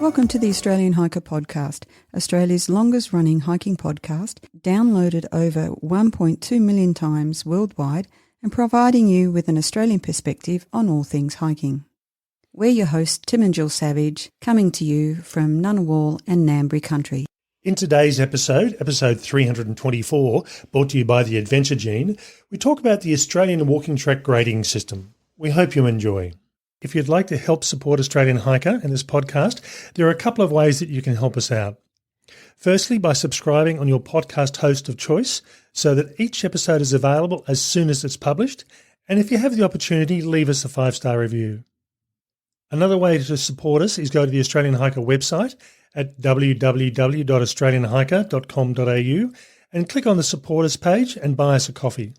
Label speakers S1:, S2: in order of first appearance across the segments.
S1: Welcome to the Australian Hiker Podcast, Australia's longest running hiking podcast, downloaded over 1.2 million times worldwide and providing you with an Australian perspective on all things hiking. We're your hosts, Tim and Jill Savage, coming to you from Ngunnawal and Ngambri country.
S2: In today's episode 324, brought to you by the Adventure Gene, we talk about the Australian walking track grading system. We hope you enjoy. If you'd like to help support Australian Hiker and this podcast, there are a couple of ways that you can help us out. Firstly, by subscribing on your podcast host of choice so that each episode is available as soon as it's published. And if you have the opportunity, leave us a 5-star review. Another way to support us is go to the Australian Hiker website at www.australianhiker.com.au and click on the support us page and buy us a coffee.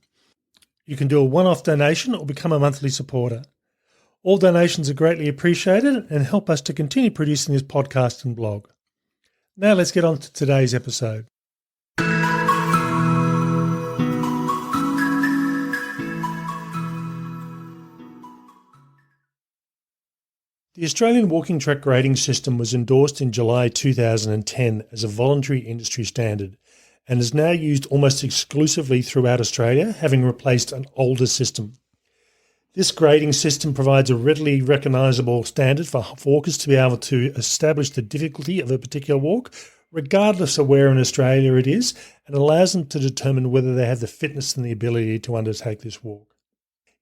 S2: You can do a one-off donation or become a monthly supporter. All donations are greatly appreciated and help us to continue producing this podcast and blog. Now let's get on to today's episode. The Australian walking track grading system was endorsed in July 2010 as a voluntary industry standard and is now used almost exclusively throughout Australia, having replaced an older system. This grading system provides a readily recognisable standard for walkers to be able to establish the difficulty of a particular walk, regardless of where in Australia it is, and allows them to determine whether they have the fitness and the ability to undertake this walk.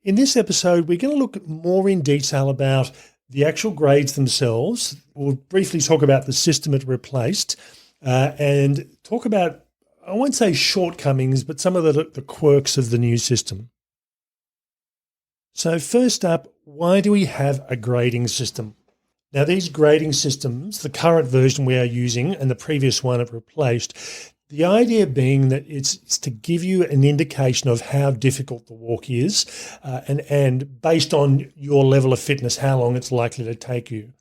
S2: In this episode, we're going to look more in detail about the actual grades themselves. We'll briefly talk about the system it replaced and talk about, I won't say shortcomings, but some of the quirks of the new system. So first up, why do we have a grading system? Now these grading systems, the current version we are using and the previous one it replaced, the idea being that it's to give you an indication of how difficult the walk is and based on your level of fitness, how long it's likely to take you.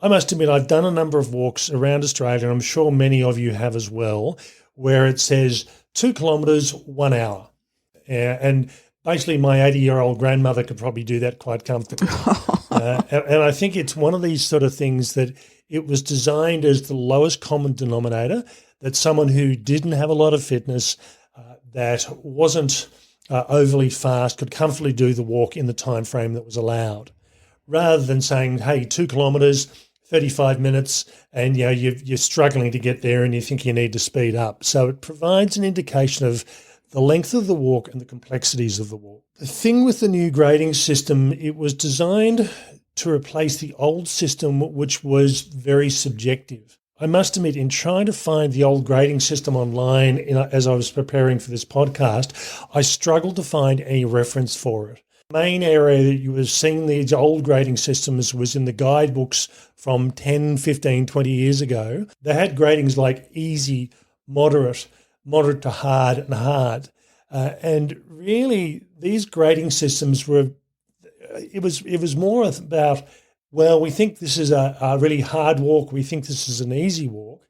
S2: I must admit, I've done a number of walks around Australia, and I'm sure many of you have as well, where it says 2 kilometres, 1 hour. And basically, my 80-year-old grandmother could probably do that quite comfortably. And I think it's one of these sort of things that it was designed as the lowest common denominator, that someone who didn't have a lot of fitness, that wasn't overly fast, could comfortably do the walk in the time frame that was allowed, rather than saying, hey, 2 kilometres, 35 minutes, and you're struggling to get there and you think you need to speed up. So it provides an indication of the length of the walk and the complexities of the walk. The thing with the new grading system, it was designed to replace the old system, which was very subjective. I must admit, in trying to find the old grading system online as I was preparing for this podcast, I struggled to find any reference for it. The main area that you were seeing these old grading systems was in the guidebooks from 10, 15, 20 years ago. They had gradings like easy, moderate to hard and hard. And really these grading systems it was more about, well, we think this is a really hard walk. We think this is an easy walk.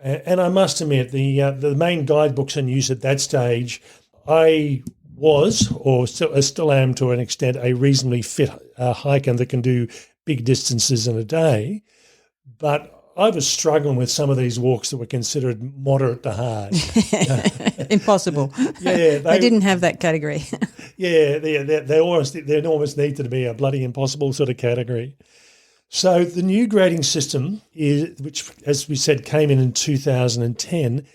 S2: And I must admit, the main guidebooks in use at that stage, I was, or still am to an extent, a reasonably fit hiker that can do big distances in a day. But I was struggling with some of these walks that were considered moderate to hard.
S1: Impossible.
S2: Yeah,
S1: they didn't have that category.
S2: they almost needed to be a bloody impossible sort of category. So the new grading system, which, as we said, came in 2010,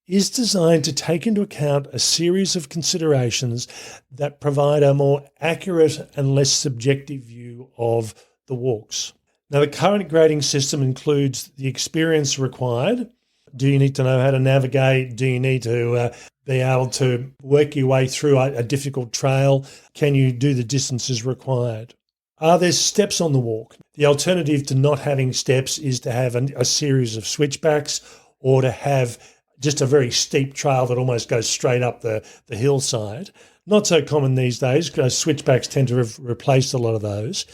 S2: is designed to take into account a series of considerations that provide a more accurate and less subjective view of the walks. Now, the current grading system includes the experience required. Do you need to know how to navigate? Do you need to be able to work your way through a difficult trail? Can you do the distances required? Are there steps on the walk? The alternative to not having steps is to have a series of switchbacks, or to have just a very steep trail that almost goes straight up the hillside. Not so common these days, because switchbacks tend to have replaced a lot of those.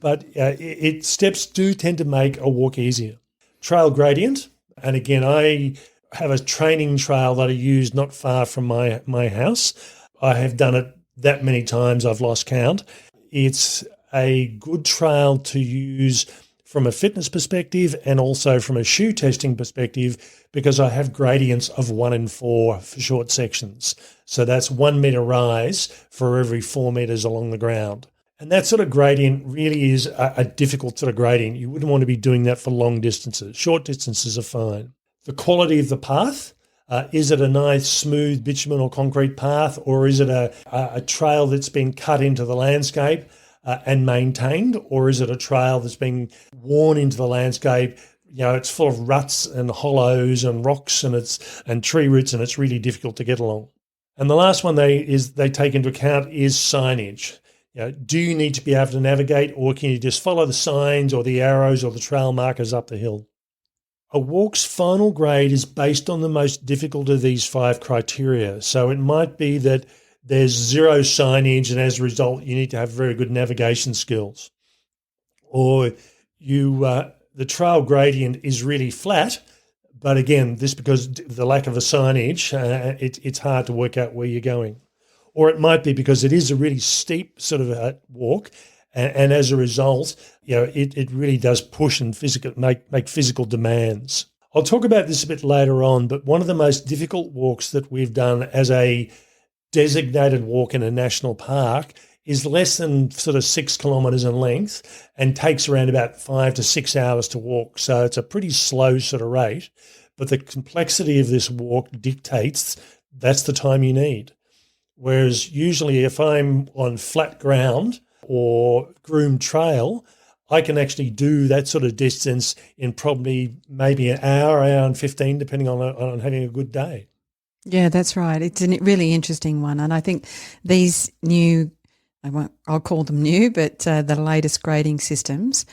S2: But steps do tend to make a walk easier. Trail gradient, and again, I have a training trail that I use not far from my house. I have done it that many times I've lost count. It's a good trail to use from a fitness perspective and also from a shoe testing perspective, because I have gradients of 1 in 4 for short sections. So that's 1 metre rise for every 4 metres along the ground. And that sort of gradient really is a difficult sort of gradient. You wouldn't want to be doing that for long distances. Short distances are fine. The quality of the path, is it a nice smooth bitumen or concrete path, or is it a trail that's been cut into the landscape and maintained, or is it a trail that's been worn into the landscape? You know, it's full of ruts and hollows and rocks and tree roots, and it's really difficult to get along. And the last one they take into account is signage. You know, do you need to be able to navigate, or can you just follow the signs or the arrows or the trail markers up the hill? A walk's final grade is based on the most difficult of these 5 criteria. So it might be that there's 0 signage, and as a result, you need to have very good navigation skills. Or the trail gradient is really flat, but again, this because the lack of a signage, it's hard to work out where you're going. Or it might be because it is a really steep sort of a walk, and as a result, you know, it really does push and make physical demands. I'll talk about this a bit later on, but one of the most difficult walks that we've done as a designated walk in a national park is less than sort of 6 kilometres in length and takes around about 5 to 6 hours to walk. So it's a pretty slow sort of rate, but the complexity of this walk dictates that's the time you need. Whereas usually if I'm on flat ground or groomed trail, I can actually do that sort of distance in probably maybe an hour and 15, depending on having a good day.
S1: Yeah, that's right. It's a really interesting one. And I think these new, I'll call them new, but the latest grading systems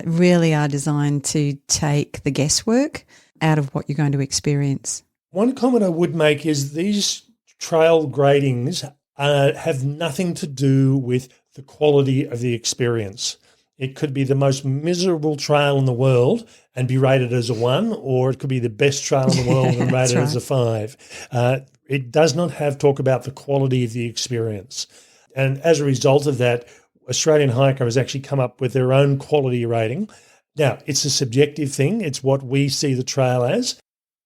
S1: really are designed to take the guesswork out of what you're going to experience.
S2: One comment I would make is these trail gradings have nothing to do with the quality of the experience. It could be the most miserable trail in the world and be rated as a 1, or it could be the best trail in the world and rated as a 5. It does not talk about the quality of the experience. And as a result of that, Australian Hiker has actually come up with their own quality rating. Now, it's a subjective thing. It's what we see the trail as.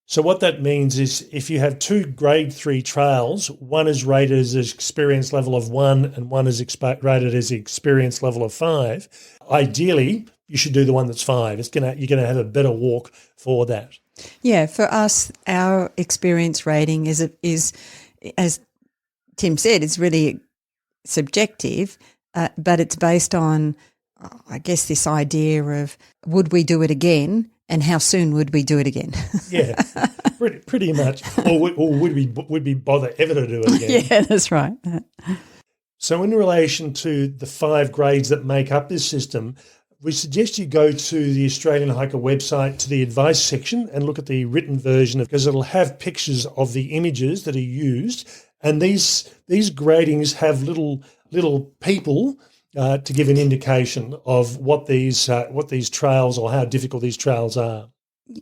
S2: So what that means is if you have 2 grade 3 trails, one is rated as an experience level of 1 and one is rated as the experience level of 5, ideally you should do the one that's 5. You're going to have a better walk for that.
S1: Yeah, for us, our experience rating is as Tim said, it's really subjective, but it's based on, I guess, this idea of would we do it again? And how soon would we do it again?
S2: Yeah, pretty much. Or would we bother ever to do it again?
S1: Yeah, that's right.
S2: So in relation to the 5 grades that make up this system, we suggest you go to the Australian Hiker website to the advice section and look at the written version, because it'll have pictures of the images that are used. And these gradings have little people to give an indication of what these trails or how difficult these trails are.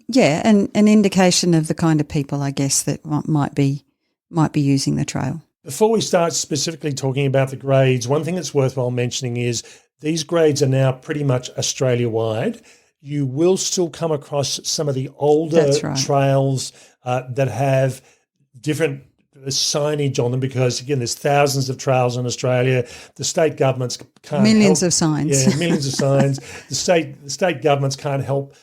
S1: Yeah, and an indication of the kind of people, I guess, that might be using the trail.
S2: Before we start specifically talking about the grades, one thing that's worthwhile mentioning is these grades are now pretty much Australia-wide. You will still come across some of the older trails that have different signage on them, because again, there's thousands of trails in Australia. The state governments can't
S1: millions of signs.
S2: Yeah, millions of signs. The state governments can't help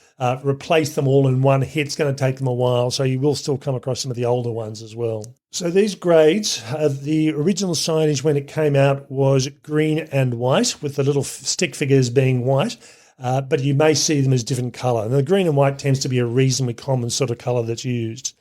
S2: replace them all in one hit. It's going to take them a while, so you will still come across some of the older ones as well. So these grades, the original signage when it came out was green and white, with the little stick figures being white, but you may see them as different colour. And the green and white tends to be a reasonably common sort of colour that's used.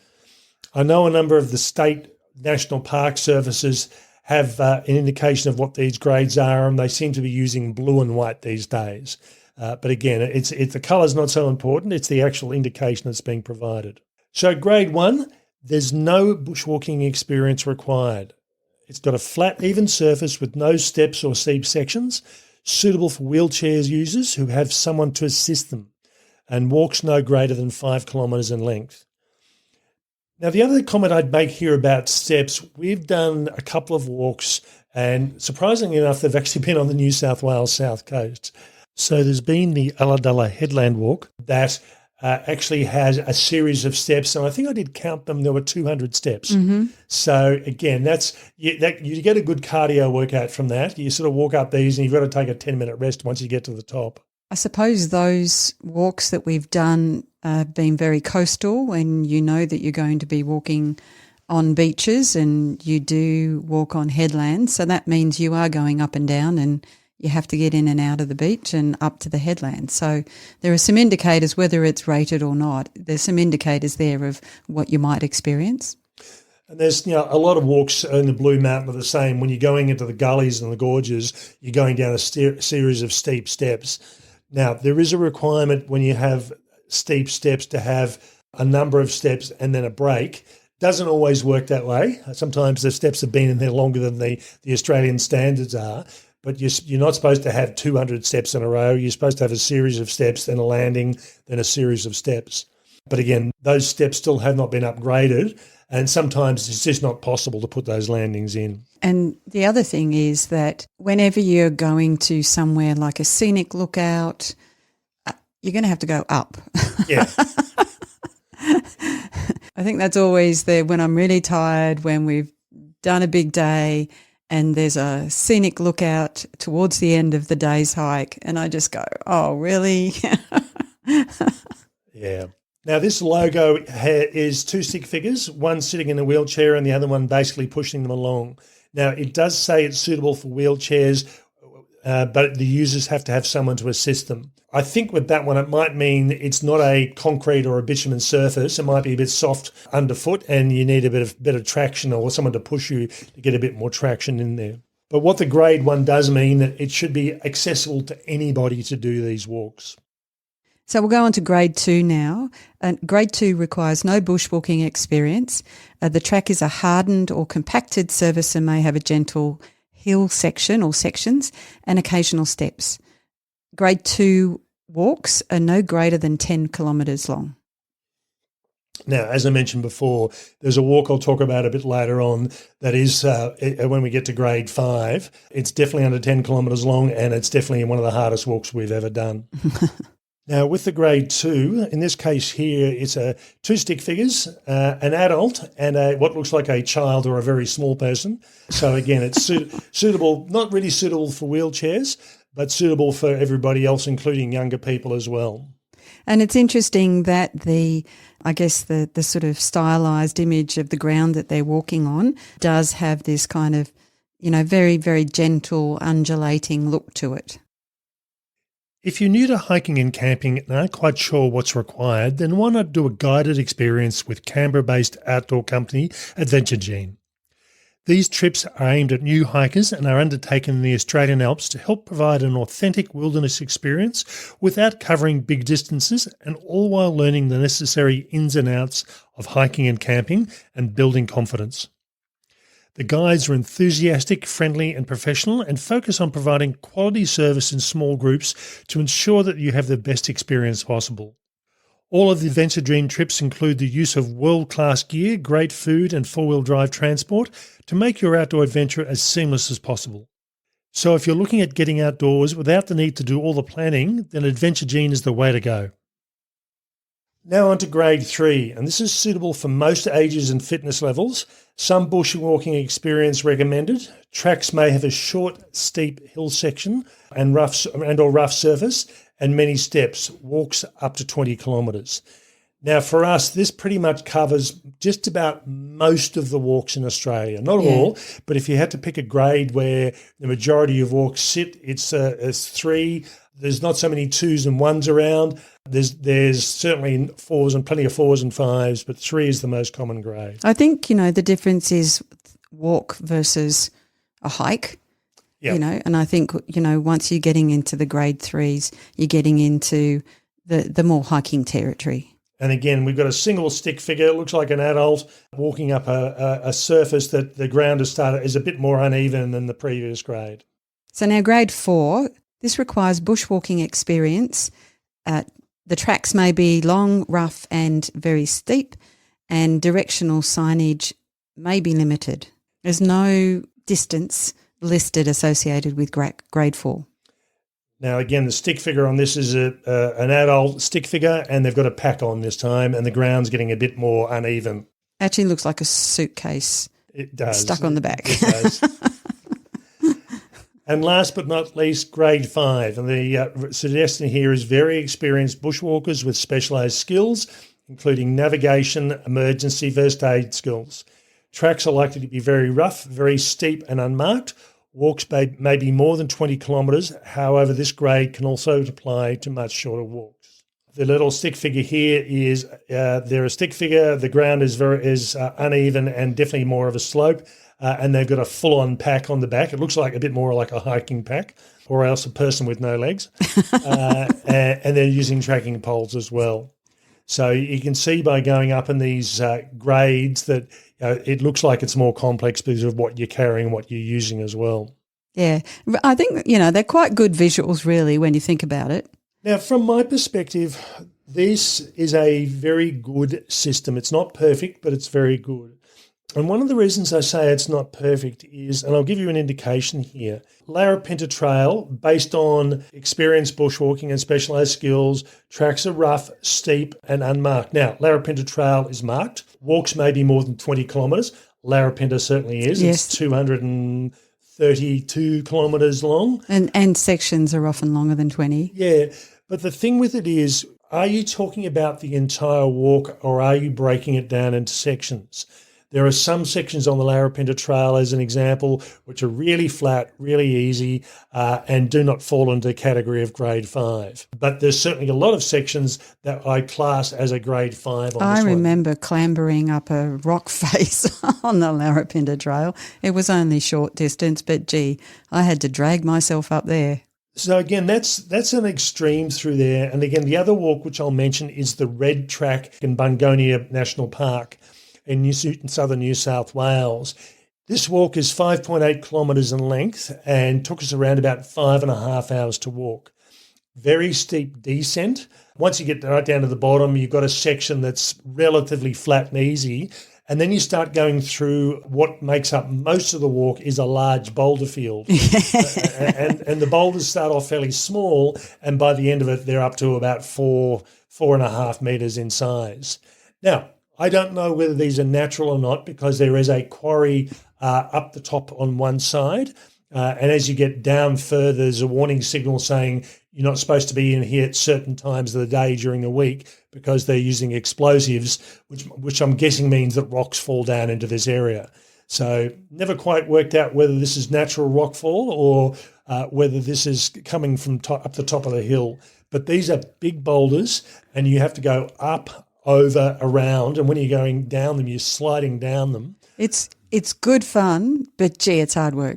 S2: I know a number of the state National Park Services have an indication of what these grades are, and they seem to be using blue and white these days. But again, it's the colour's not so important, it's the actual indication that's being provided. So grade 1, there's no bushwalking experience required. It's got a flat, even surface with no steps or steep sections, suitable for wheelchair users who have someone to assist them, and walks no greater than 5 kilometres in length. Now, the other comment I'd make here about steps, we've done a couple of walks, and surprisingly enough, they've actually been on the New South Wales south coast. So there's been the Ulladulla Headland Walk that actually has a series of steps, and I think I did count them. There were 200 steps.
S1: Mm-hmm.
S2: So again, you get a good cardio workout from that. You sort of walk up these, and you've got to take a 10-minute rest once you get to the top.
S1: I suppose those walks that we've done have been very coastal, when you know that you're going to be walking on beaches and you do walk on headlands. So that means you are going up and down, and you have to get in and out of the beach and up to the headland. So there are some indicators, whether it's rated or not. There's some indicators there of what you might experience.
S2: And there's a lot of walks in the Blue Mountain are the same. When you're going into the gullies and the gorges, you're going down a series of steep steps. Now, there is a requirement when you have steep steps to have a number of steps and then a break. Doesn't always work that way. Sometimes the steps have been in there longer than the Australian standards are. But you're not supposed to have 200 steps in a row. You're supposed to have a series of steps, then a landing, then a series of steps. But again, those steps still have not been upgraded, and sometimes it's just not possible to put those landings in.
S1: And the other thing is that whenever you're going to somewhere like a scenic lookout, you're going to have to go up.
S2: Yeah.
S1: I think that's always there when I'm really tired, when we've done a big day and there's a scenic lookout towards the end of the day's hike, and I just go, oh, really?
S2: Yeah. Now, this logo is two stick figures, one sitting in a wheelchair and the other one basically pushing them along. Now, it does say it's suitable for wheelchairs, but the users have to have someone to assist them. I think with that one, it might mean it's not a concrete or a bitumen surface. It might be a bit soft underfoot, and you need a bit of traction or someone to push you to get a bit more traction in there. But what the grade 1 does mean that it should be accessible to anybody to do these walks.
S1: So we'll go on to grade 2 now. Grade 2 requires no bushwalking experience. The track is a hardened or compacted surface and may have a gentle hill section or sections and occasional steps. Grade 2 walks are no greater than 10 kilometres long.
S2: Now, as I mentioned before, there's a walk I'll talk about a bit later on that is, when we get to grade 5, it's definitely under 10 kilometres long, and it's definitely one of the hardest walks we've ever done. Now, with the grade 2, in this case here, it's two stick figures, an adult and what looks like a child or a very small person. So again, it's suitable, not really suitable for wheelchairs, but suitable for everybody else, including younger people as well.
S1: And it's interesting that the sort of stylised image of the ground that they're walking on does have this kind of, very, very gentle, undulating look to it.
S2: If you're new to hiking and camping and aren't quite sure what's required, then why not do a guided experience with Canberra-based outdoor company Adventure Gene? These trips are aimed at new hikers and are undertaken in the Australian Alps to help provide an authentic wilderness experience without covering big distances, and all while learning the necessary ins and outs of hiking and camping and building confidence. The guides are enthusiastic, friendly and professional, and focus on providing quality service in small groups to ensure that you have the best experience possible. All of the Adventure Dream trips include the use of world-class gear, great food and four-wheel drive transport to make your outdoor adventure as seamless as possible. So if you're looking at getting outdoors without the need to do all the planning, then Adventure Gene is the way to go. Now on to grade 3, and this is suitable for most ages and fitness levels. Some bushwalking experience recommended. Tracks may have a short, steep hill section and rough surface, and many steps, walks up to 20 kilometres. Now for us, this pretty much covers just about most of the walks in Australia. Not all, but if you had to pick a grade where the majority of walks sit, it's 3. There's not so many 2s and 1s around. There's certainly 4s and plenty of 4s and 5s, but 3 is the most common grade.
S1: I think, the difference is walk versus a hike.
S2: Yep.
S1: And I think, once you're getting into the grade 3s, you're getting into the more hiking territory.
S2: And again, we've got a single stick figure. It looks like an adult walking up a surface that the ground is a bit more uneven than the previous grade.
S1: So now grade 4, this requires bushwalking experience. The tracks may be long, rough and very steep, and directional signage may be limited. There's no distance listed associated with grade 4.
S2: Now, again, the stick figure on this is an adult stick figure, and they've got a pack on this time, and the ground's getting a bit more uneven.
S1: Actually looks like a suitcase.
S2: It does.
S1: Stuck on the back.
S2: It does. And last but not least, grade 5. And the suggestion here is very experienced bushwalkers with specialised skills, including navigation, emergency, first aid skills. Tracks are likely to be very rough, very steep and unmarked. Walks may be more than 20 kilometres. However, this grade can also apply to much shorter walks. The little stick figure here is they're a stick figure. The ground is uneven and definitely more of a slope. And they've got a full-on pack on the back. It looks like a bit more like a hiking pack, or else a person with no legs. And they're using tracking poles as well. So you can see by going up in these grades that it looks like it's more complex because of what you're carrying, what you're using as well.
S1: Yeah, I think, they're quite good visuals really when you think about it.
S2: Now, from my perspective, this is a very good system. It's not perfect, but it's very good. And one of the reasons I say it's not perfect is, and I'll give you an indication here, Larapinta Trail, based on experienced bushwalking and specialised skills, tracks are rough, steep and unmarked. Now, Larapinta Trail is marked. Walks may be more than 20 kilometres. Larapinta certainly is.
S1: Yes.
S2: It's 232 kilometres long.
S1: And sections are often longer than 20.
S2: Yeah, but the thing with it is, are you talking about the entire walk or are you breaking it down into sections? There are some sections on the Larapinta Trail, as an example, which are really flat, really easy, and do not fall into the category of grade 5. But there's certainly a lot of sections that I class as a grade 5 on this one.
S1: I remember clambering up a rock face on the Larapinta Trail. It was only short distance, but gee, I had to drag myself up there.
S2: So again, that's an extreme through there. And again, the other walk which I'll mention is the Red Track in Bungonia National Park in southern New South Wales. This walk is 5.8 kilometres in length and took us around about 5.5 hours to walk. Very steep descent. Once you get right down to the bottom, you've got a section that's relatively flat and easy, and then you start going through what makes up most of the walk is a large boulder field. and the boulders start off fairly small, and by the end of it, they're up to about 4.5 metres in size. Now, I don't know whether these are natural or not because there is a quarry up the top on one side. And as you get down further, there's a warning signal saying you're not supposed to be in here at certain times of the day during the week because they're using explosives, which I'm guessing means that rocks fall down into this area. So never quite worked out whether this is natural rockfall or whether this is coming from up the top of the hill. But these are big boulders and you have to go up, over, around, and when you're going down them, you're sliding down them.
S1: It's good fun, but gee, it's hard work.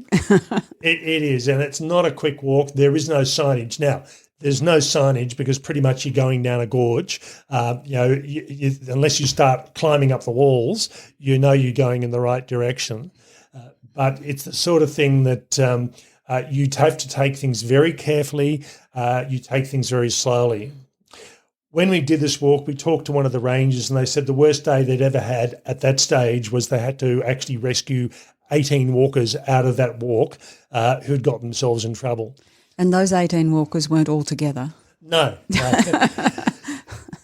S2: It is, and it's not a quick walk. There is no signage. Now, there's no signage because pretty much you're going down a gorge. Unless you start climbing up the walls, you know you're going in the right direction. But it's the sort of thing that you have to take things very carefully. You take things very slowly. When we did this walk, we talked to one of the rangers and they said the worst day they'd ever had at that stage was they had to actually rescue 18 walkers out of that walk who'd got themselves in trouble.
S1: And those 18 walkers weren't all together?
S2: No.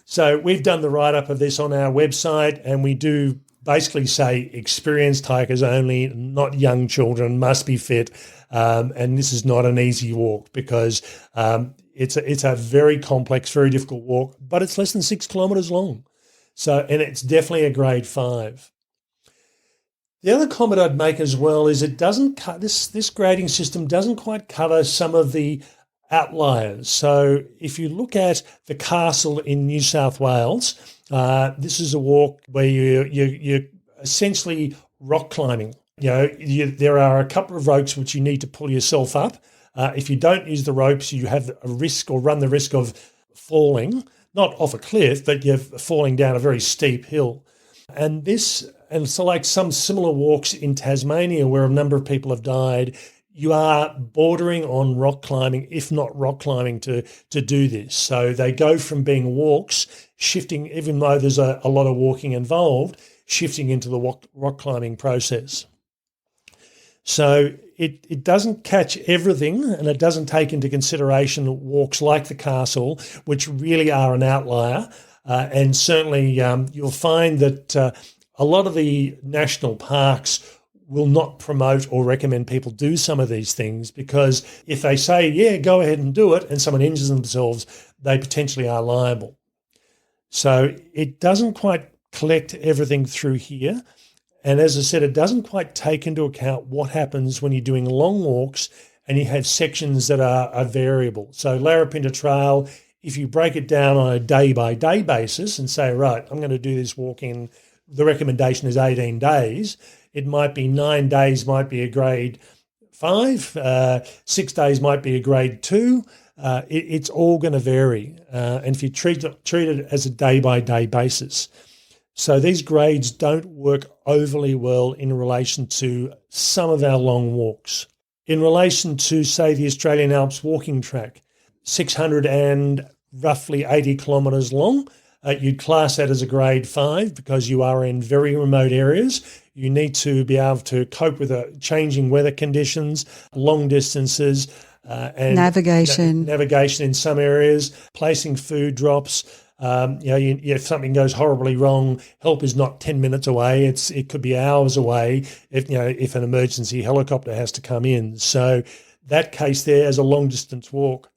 S2: So we've done the write-up of this on our website and we do basically say experienced hikers only, not young children, must be fit. And this is not an easy walk because it's a very complex, very difficult walk, but it's less than 6 kilometres long. So, and it's definitely a grade 5. The other comment I'd make as well is it doesn't cut this grading system doesn't quite cover some of the outliers. So if you look at the castle in New South Wales, this is a walk where you're essentially rock climbing. There are a couple of ropes which you need to pull yourself up. If you don't use the ropes, you have a risk or run the risk of falling, not off a cliff, but you're falling down a very steep hill. And so like some similar walks in Tasmania where a number of people have died, you are bordering on rock climbing, if not rock climbing, to do this. So they go from being walks, shifting, even though there's a lot of walking involved, shifting into the rock climbing process. So it doesn't catch everything, and it doesn't take into consideration walks like the castle, which really are an outlier. And certainly you'll find that a lot of the national parks will not promote or recommend people do some of these things, because if they say, yeah, go ahead and do it, and someone injures themselves, they potentially are liable. So it doesn't quite collect everything through here. And as I said, it doesn't quite take into account what happens when you're doing long walks and you have sections that are variable. So Larapinta Trail, if you break it down on a day-by-day basis and say, right, I'm going to do this walk in, the recommendation is 18 days, it might be 9 days might be a grade 5, 6 days might be a grade 2. It's all going to vary. And if you treat it as a day-by-day basis. So these grades don't work overly well in relation to some of our long walks. In relation to, say, the Australian Alps walking track, 600 and roughly 80 kilometres long, you'd class that as a grade 5 because you are in very remote areas. You need to be able to cope with changing weather conditions, long distances, and navigation in some areas, placing food drops. If something goes horribly wrong, help is not 10 minutes away. It could be hours away if an emergency helicopter has to come in. So that case there is a long distance walk.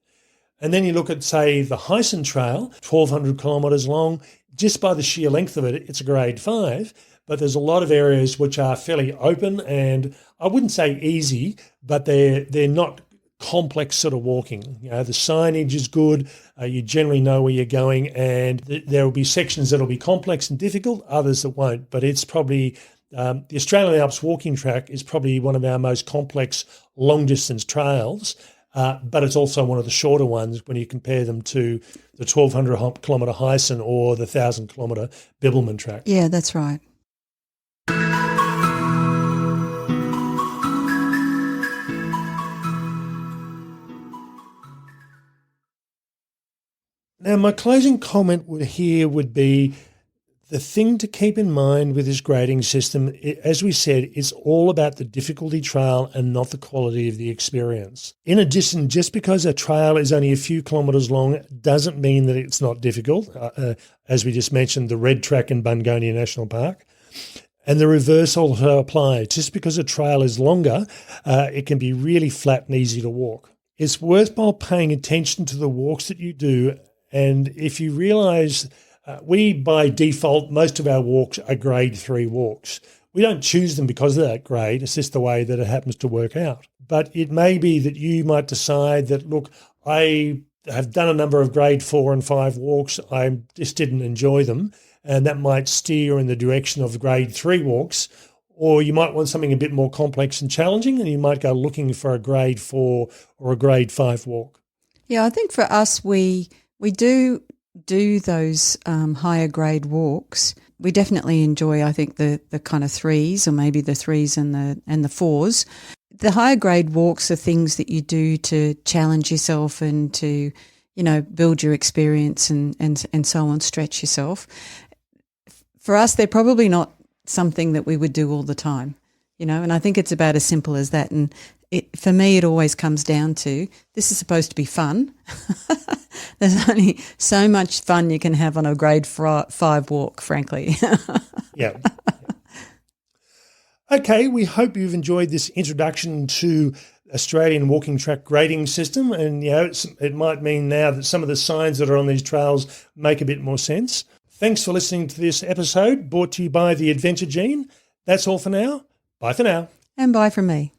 S2: And then you look at, say, the Hyson Trail, 1,200 kilometres long. Just by the sheer length of it, it's a grade 5. But there's a lot of areas which are fairly open, and I wouldn't say easy, but they're not complex sort of walking. The signage is good. You generally know where you're going, and there will be sections that will be complex and difficult, others that won't. But it's probably the Australian Alps walking track is probably one of our most complex long distance trails. But it's also one of the shorter ones when you compare them to the 1,200 kilometre Hyson or the 1,000 kilometre Bibbulmun track.
S1: Yeah, that's right.
S2: Now, my closing comment would be the thing to keep in mind with this grading system, as we said, is all about the difficulty trail and not the quality of the experience. In addition, just because a trail is only a few kilometres long doesn't mean that it's not difficult. As we just mentioned, the Red Track in Bungonia National Park. And the reverse also applies. Just because a trail is longer, it can be really flat and easy to walk. It's worthwhile paying attention to the walks that you do. And if you realise we, by default, most of our walks are grade 3 walks. We don't choose them because of that grade. It's just the way that it happens to work out. But it may be that you might decide that, look, I have done a number of grade 4 and 5 walks. I just didn't enjoy them. And that might steer in the direction of grade 3 walks. Or you might want something a bit more complex and challenging, and you might go looking for a grade 4 or a grade 5 walk.
S1: Yeah, I think for us, we do those higher grade walks. We definitely enjoy, I think, the kind of 3s, or maybe the 3s and the 4s. The higher grade walks are things that you do to challenge yourself and to, build your experience and so on, stretch yourself. For us, they're probably not something that we would do all the time, and I think it's about as simple as that. And for me, it always comes down to, this is supposed to be fun. There's only so much fun you can have on a grade 5 walk, frankly.
S2: Yeah. Okay, we hope you've enjoyed this introduction to Australian walking track grading system, and it might mean now that some of the signs that are on these trails make a bit more sense. Thanks for listening to this episode, brought to you by the Adventure Gene. That's all for now. Bye for now.
S1: And bye from me.